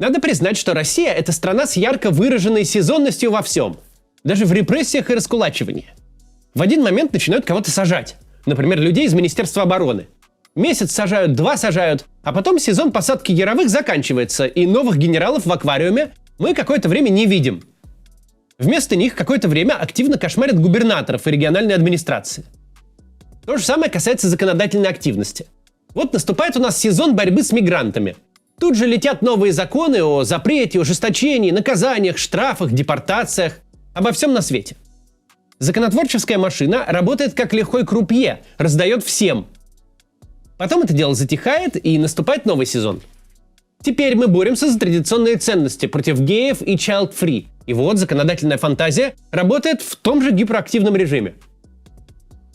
Надо признать, что Россия – это страна с ярко выраженной сезонностью во всем. Даже в репрессиях и раскулачивании. В один момент начинают кого-то сажать. Например, людей из Министерства обороны. Месяц сажают, 2 сажают, а потом сезон посадки яровых заканчивается, и новых генералов в аквариуме мы какое-то время не видим. Вместо них какое-то время активно кошмарят губернаторов и региональной администрации. То же самое касается законодательной активности. Вот наступает у нас сезон борьбы с мигрантами. Тут же летят новые законы о запрете, ужесточении, наказаниях, штрафах, депортациях. Обо всем на свете. Законотворческая машина работает как лихой крупье, раздает всем. Потом это дело затихает, и наступает новый сезон. Теперь мы боремся за традиционные ценности против геев и child-free. И вот законодательная фантазия работает в том же гиперактивном режиме.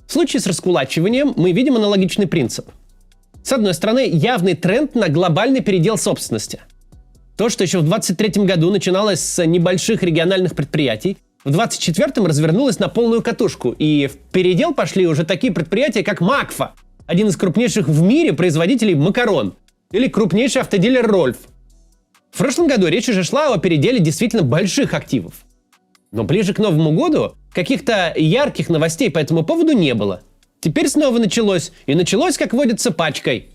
В случае с раскулачиванием мы видим аналогичный принцип. С одной стороны, явный тренд на глобальный передел собственности. То, что еще в 1923 году начиналось с небольших региональных предприятий, в 1924 развернулось на полную катушку, и в передел пошли уже такие предприятия, как Макфа, один из крупнейших в мире производителей макарон, или крупнейший автодилер Рольф. В прошлом году речь уже шла о переделе действительно больших активов. Но ближе к Новому году каких-то ярких новостей по этому поводу не было. Теперь снова началось, и началось, как водится, пачкой.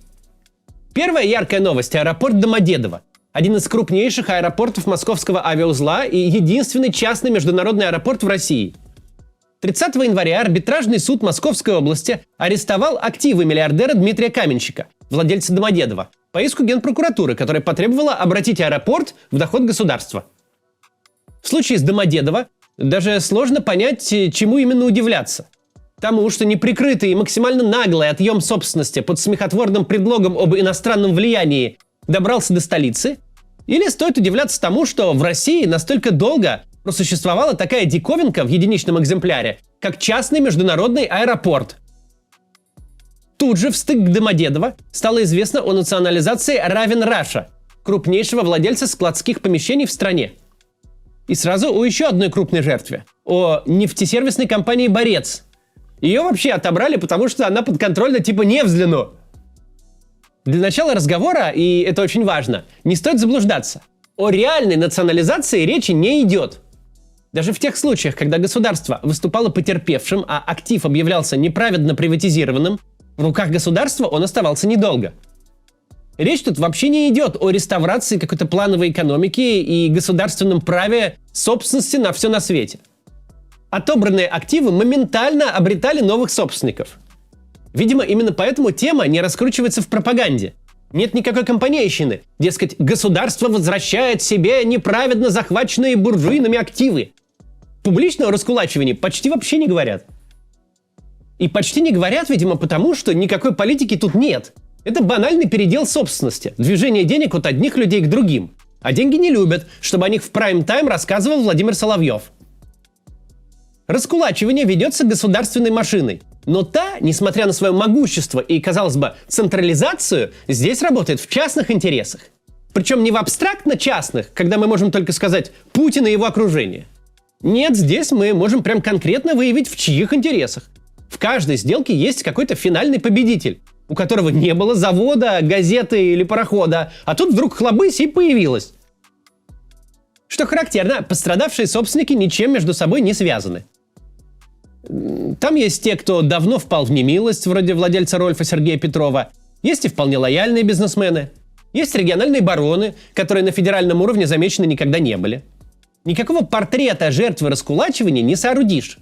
Первая яркая новость – аэропорт Домодедово. Один из крупнейших аэропортов московского авиаузла и единственный частный международный аэропорт в России. 30 января арбитражный суд Московской области арестовал активы миллиардера Дмитрия Каменщика, владельца Домодедова, по иску Генпрокуратуры, которая потребовала обратить аэропорт в доход государства. В случае с Домодедово даже сложно понять, чему именно удивляться. Тому, что неприкрытый и максимально наглый отъем собственности под смехотворным предлогом об иностранном влиянии добрался до столицы? Или стоит удивляться тому, что в России настолько долго просуществовала такая диковинка в единичном экземпляре, как частный международный аэропорт? Тут же в стык к Домодедово стало известно о национализации Равен Раша, крупнейшего владельца складских помещений в стране. И сразу о еще одной крупной жертве – о нефтесервисной компании «Борец». Ее вообще отобрали, потому что она подконтрольна типа Невзлину. Для начала разговора, и это очень важно, не стоит заблуждаться. О реальной национализации речи не идет. Даже в тех случаях, когда государство выступало потерпевшим, а актив объявлялся неправедно приватизированным, в руках государства он оставался недолго. Речь тут вообще не идет о реставрации какой-то плановой экономики и государственном праве собственности на все на свете. Отобранные активы моментально обретали новых собственников. Видимо, именно поэтому тема не раскручивается в пропаганде. Нет никакой компанейщины. Дескать, государство возвращает себе неправедно захваченные буржуинами активы. Публичного раскулачивания почти вообще не говорят. И почти не говорят, видимо, потому что никакой политики тут нет. Это банальный передел собственности, движение денег от одних людей к другим. А деньги не любят, чтобы о них в прайм-тайм рассказывал Владимир Соловьев. Раскулачивание ведется государственной машиной. Но та, несмотря на свое могущество и, казалось бы, централизацию, здесь работает в частных интересах. Причем не в абстрактно частных, когда мы можем только сказать «Путин и его окружение». Нет, здесь мы можем прям конкретно выявить, в чьих интересах. В каждой сделке есть какой-то финальный победитель, у которого не было завода, газеты или парохода, а тут вдруг хлобысь и появилось. Что характерно, пострадавшие собственники ничем между собой не связаны. Там есть те, кто давно впал в немилость, вроде владельца Рольфа Сергея Петрова. Есть и вполне лояльные бизнесмены. Есть региональные бароны, которые на федеральном уровне замечены никогда не были. Никакого портрета жертвы раскулачивания не соорудишь.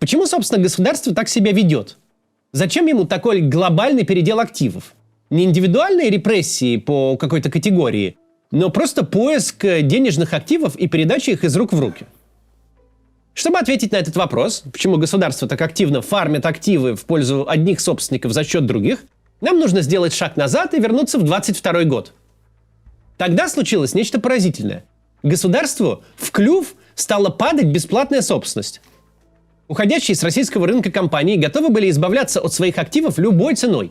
Почему, собственно, государство так себя ведет? Зачем ему такой глобальный передел активов? Не индивидуальные репрессии по какой-то категории, но просто поиск денежных активов и передача их из рук в руки. Чтобы ответить на этот вопрос, почему государство так активно фармит активы в пользу одних собственников за счет других, нам нужно сделать шаг назад и вернуться в 22 год. Тогда случилось нечто поразительное. Государству в клюв стала падать бесплатная собственность. Уходящие с российского рынка компании готовы были избавляться от своих активов любой ценой.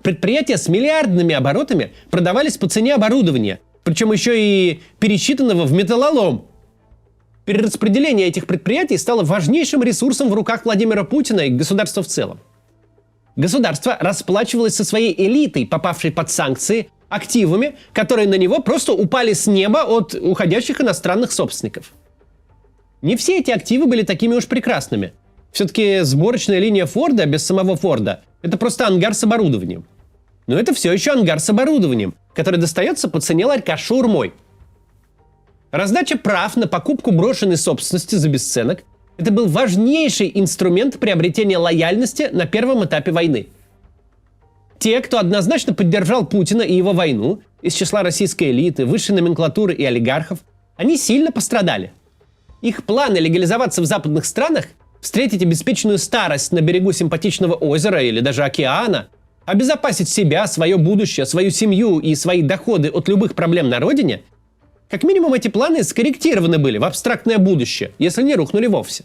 Предприятия с миллиардными оборотами продавались по цене оборудования, причем еще и пересчитанного в металлолом. Перераспределение этих предприятий стало важнейшим ресурсом в руках Владимира Путина и государства в целом. Государство расплачивалось со своей элитой, попавшей под санкции, активами, которые на него просто упали с неба от уходящих иностранных собственников. Не все эти активы были такими уж прекрасными. Все-таки сборочная линия Форда без самого Форда – это просто ангар с оборудованием. Но это все еще ангар с оборудованием, который достается по цене ларька с шаурмой. Раздача прав на покупку брошенной собственности за бесценок – это был важнейший инструмент приобретения лояльности на первом этапе войны. Те, кто однозначно поддержал Путина и его войну, из числа российской элиты, высшей номенклатуры и олигархов, они сильно пострадали. Их планы легализоваться в западных странах, встретить обеспеченную старость на берегу симпатичного озера или даже океана, обезопасить себя, свое будущее, свою семью и свои доходы от любых проблем на родине, как минимум эти планы скорректированы были в абстрактное будущее, если не рухнули вовсе.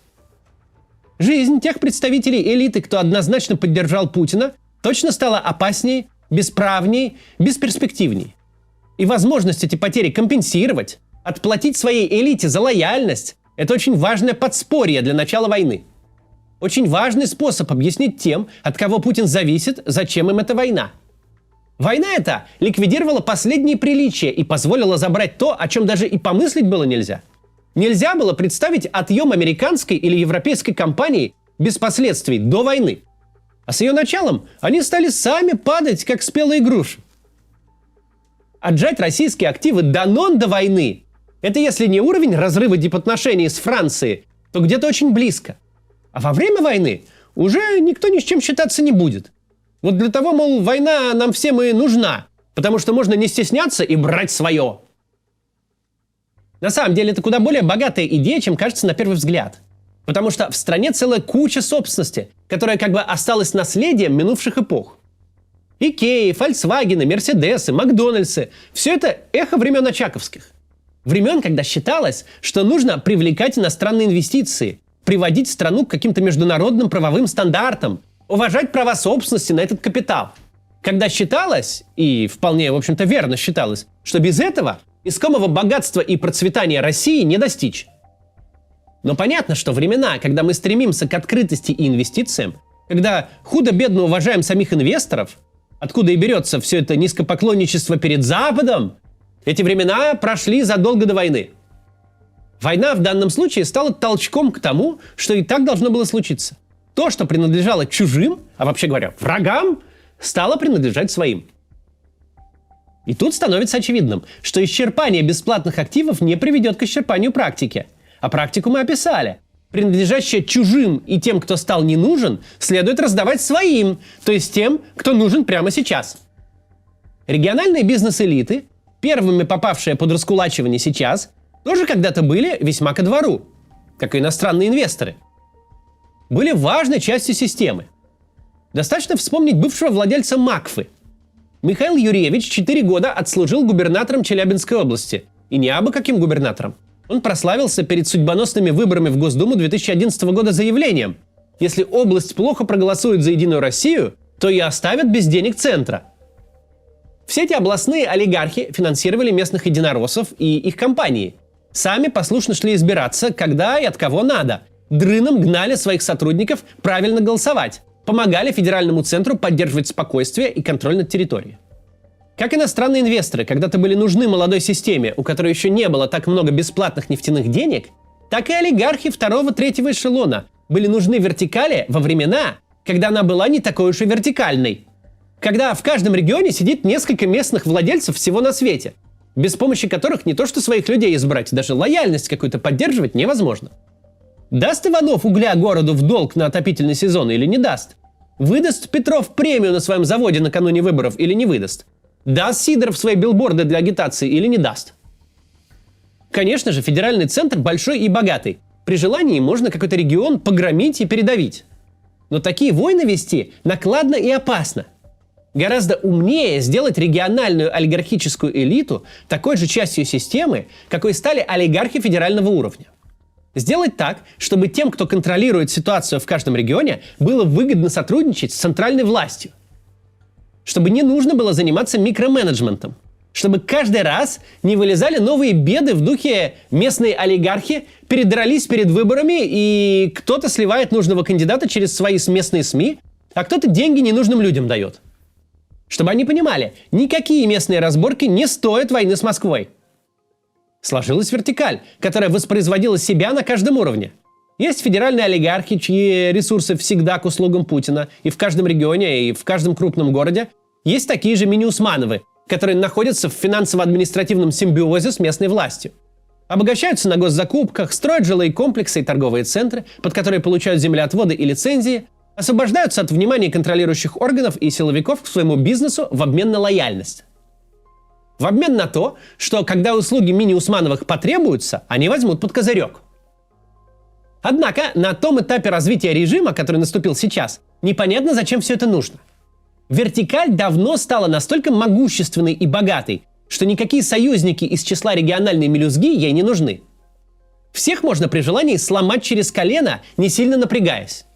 Жизнь тех представителей элиты, кто однозначно поддержал Путина, точно стала опаснее, бесправней, бесперспективней. И возможность эти потери компенсировать, отплатить своей элите за лояльность – это очень важное подспорье для начала войны. Очень важный способ объяснить тем, от кого Путин зависит, зачем им эта война. Война эта ликвидировала последние приличия и позволила забрать то, о чем даже и помыслить было нельзя. Нельзя было представить отъем американской или европейской компании без последствий до войны. А с ее началом они стали сами падать, как спелые груши. Отжать российские активы до войны – это если не уровень разрыва дипотношений с Францией, то где-то очень близко. А во время войны уже никто ни с чем считаться не будет. Вот для того, мол, война нам всем и нужна, потому что можно не стесняться и брать свое. На самом деле это куда более богатая идея, чем кажется на первый взгляд. Потому что в стране целая куча собственности, которая как бы осталась наследием минувших эпох. Икеи, Фольксвагены, Мерседесы, Макдональдсы – все это эхо времен очаковских. Времен, когда считалось, что нужно привлекать иностранные инвестиции, приводить страну к каким-то международным правовым стандартам, уважать права собственности на этот капитал. Когда считалось, и вполне, в общем-то, верно считалось, что без этого искомого богатства и процветания России не достичь. Но понятно, что времена, когда мы стремимся к открытости и инвестициям, когда худо-бедно уважаем самих инвесторов, откуда и берется все это низкопоклонничество перед Западом, эти времена прошли задолго до войны. Война в данном случае стала толчком к тому, что и так должно было случиться. То, что принадлежало чужим, а вообще говоря, врагам, стало принадлежать своим. И тут становится очевидным, что исчерпание бесплатных активов не приведет к исчерпанию практики. А практику мы описали. Принадлежащее чужим и тем, кто стал не нужен, следует раздавать своим, то есть тем, кто нужен прямо сейчас. Региональные бизнес-элиты, первыми попавшие под раскулачивание сейчас, тоже когда-то были весьма ко двору, как и иностранные инвесторы. Были важной частью системы. Достаточно вспомнить бывшего владельца Макфы. Михаил Юрьевич 4 года отслужил губернатором Челябинской области. И не абы каким губернатором. Он прославился перед судьбоносными выборами в Госдуму 2011 года заявлением: если область плохо проголосует за Единую Россию, то и оставят без денег центра. Все эти областные олигархи финансировали местных единороссов и их компании. Сами послушно шли избираться, когда и от кого надо. Дрыном гнали своих сотрудников правильно голосовать. Помогали федеральному центру поддерживать спокойствие и контроль над территорией. Как иностранные инвесторы когда-то были нужны молодой системе, у которой еще не было так много бесплатных нефтяных денег, так и олигархи второго-третьего эшелона были нужны вертикали во времена, когда она была не такой уж и вертикальной. Когда в каждом регионе сидит несколько местных владельцев всего на свете, без помощи которых не то что своих людей избрать, даже лояльность какую-то поддерживать невозможно. Даст Иванов угля городу в долг на отопительный сезон или не даст? Выдаст Петров премию на своем заводе накануне выборов или не выдаст? Даст Сидоров свои билборды для агитации или не даст? Конечно же, федеральный центр большой и богатый. При желании можно какой-то регион погромить и передавить. Но такие войны вести накладно и опасно. Гораздо умнее сделать региональную олигархическую элиту такой же частью системы, какой стали олигархи федерального уровня. Сделать так, чтобы тем, кто контролирует ситуацию в каждом регионе, было выгодно сотрудничать с центральной властью. Чтобы не нужно было заниматься микроменеджментом. Чтобы каждый раз не вылезали новые беды в духе местные олигархи передрались перед выборами, и кто-то сливает нужного кандидата через свои местные СМИ, а кто-то деньги ненужным людям дает. Чтобы они понимали, никакие местные разборки не стоят войны с Москвой. Сложилась вертикаль, которая воспроизводила себя на каждом уровне. Есть федеральные олигархи, чьи ресурсы всегда к услугам Путина, и в каждом регионе, и в каждом крупном городе. Есть такие же мини-Усмановы, которые находятся в финансово-административном симбиозе с местной властью. Обогащаются на госзакупках, строят жилые комплексы и торговые центры, под которые получают землеотводы и лицензии, освобождаются от внимания контролирующих органов и силовиков к своему бизнесу в обмен на лояльность. В обмен на то, что когда услуги мини-Усмановых потребуются, они возьмут под козырек. Однако на том этапе развития режима, который наступил сейчас, непонятно, зачем все это нужно. Вертикаль давно стала настолько могущественной и богатой, что никакие союзники из числа региональной мелюзги ей не нужны. Всех можно при желании сломать через колено, не сильно напрягаясь.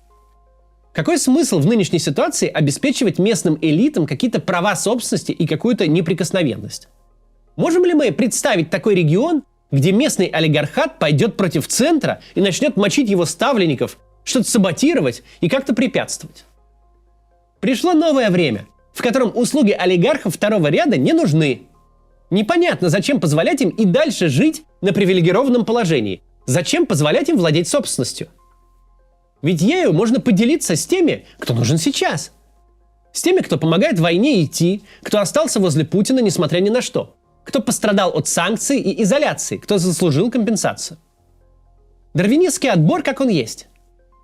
Какой смысл в нынешней ситуации обеспечивать местным элитам какие-то права собственности и какую-то неприкосновенность? Можем ли мы представить такой регион, где местный олигархат пойдет против центра и начнет мочить его ставленников, что-то саботировать и как-то препятствовать? Пришло новое время, в котором услуги олигархов второго ряда не нужны. Непонятно, зачем позволять им и дальше жить на привилегированном положении. Зачем позволять им владеть собственностью? Ведь ею можно поделиться с теми, кто нужен сейчас. С теми, кто помогает войне идти, кто остался возле Путина, несмотря ни на что. Кто пострадал от санкций и изоляции, кто заслужил компенсацию. Дарвинистский отбор, как он есть.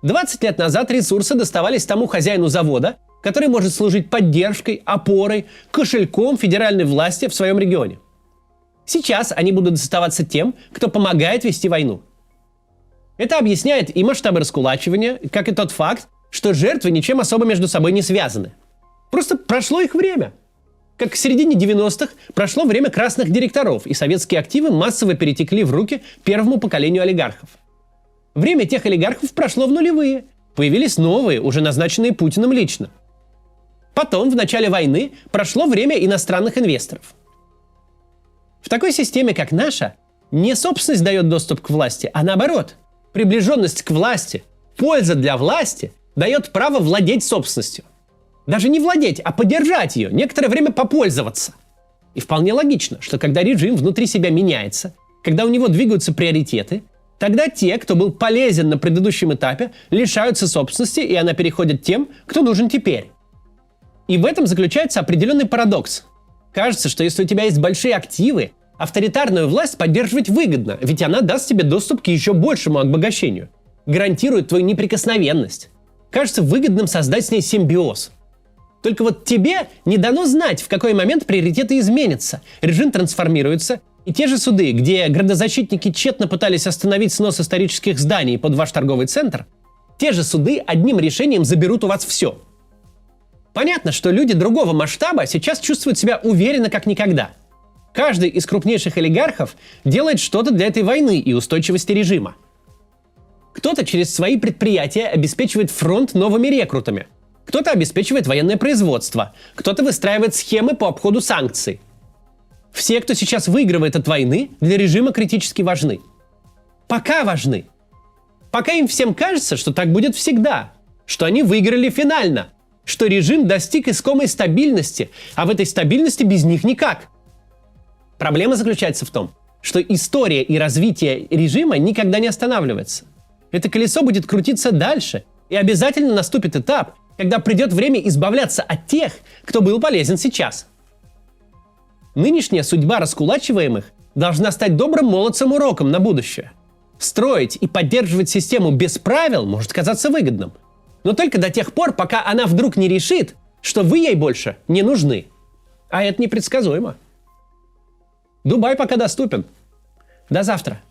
20 лет назад ресурсы доставались тому хозяину завода, который может служить поддержкой, опорой, кошельком федеральной власти в своем регионе. Сейчас они будут доставаться тем, кто помогает вести войну. Это объясняет и масштабы раскулачивания, как и тот факт, что жертвы ничем особо между собой не связаны. Просто прошло их время. Как в середине 90-х прошло время красных директоров, и советские активы массово перетекли в руки первому поколению олигархов. Время тех олигархов прошло в нулевые. Появились новые, уже назначенные Путиным лично. Потом, в начале войны, прошло время иностранных инвесторов. В такой системе, как наша, не собственность дает доступ к власти, а наоборот. Приближенность к власти, польза для власти дает право владеть собственностью. Даже не владеть, а поддержать ее, некоторое время попользоваться. И вполне логично, что когда режим внутри себя меняется, когда у него двигаются приоритеты, тогда те, кто был полезен на предыдущем этапе, лишаются собственности, и она переходит тем, кто нужен теперь. И в этом заключается определенный парадокс. Кажется, что если у тебя есть большие активы, авторитарную власть поддерживать выгодно, ведь она даст тебе доступ к еще большему обогащению, гарантирует твою неприкосновенность. Кажется выгодным создать с ней симбиоз. Только вот тебе не дано знать, в какой момент приоритеты изменятся, режим трансформируется, и те же суды, где градозащитники тщетно пытались остановить снос исторических зданий под ваш торговый центр, те же суды одним решением заберут у вас все. Понятно, что люди другого масштаба сейчас чувствуют себя уверенно как никогда. Каждый из крупнейших олигархов делает что-то для этой войны и устойчивости режима. Кто-то через свои предприятия обеспечивает фронт новыми рекрутами. Кто-то обеспечивает военное производство. Кто-то выстраивает схемы по обходу санкций. Все, кто сейчас выигрывает от войны, для режима критически важны. Пока важны. Пока им всем кажется, что так будет всегда. Что они выиграли финально. Что режим достиг искомой стабильности, а в этой стабильности без них никак. Проблема заключается в том, что история и развитие режима никогда не останавливается. Это колесо будет крутиться дальше, и обязательно наступит этап, когда придет время избавляться от тех, кто был полезен сейчас. Нынешняя судьба раскулачиваемых должна стать добрым молодцем-уроком на будущее. Строить и поддерживать систему без правил может казаться выгодным, но только до тех пор, пока она вдруг не решит, что вы ей больше не нужны. А это непредсказуемо. Дубай пока доступен. До завтра.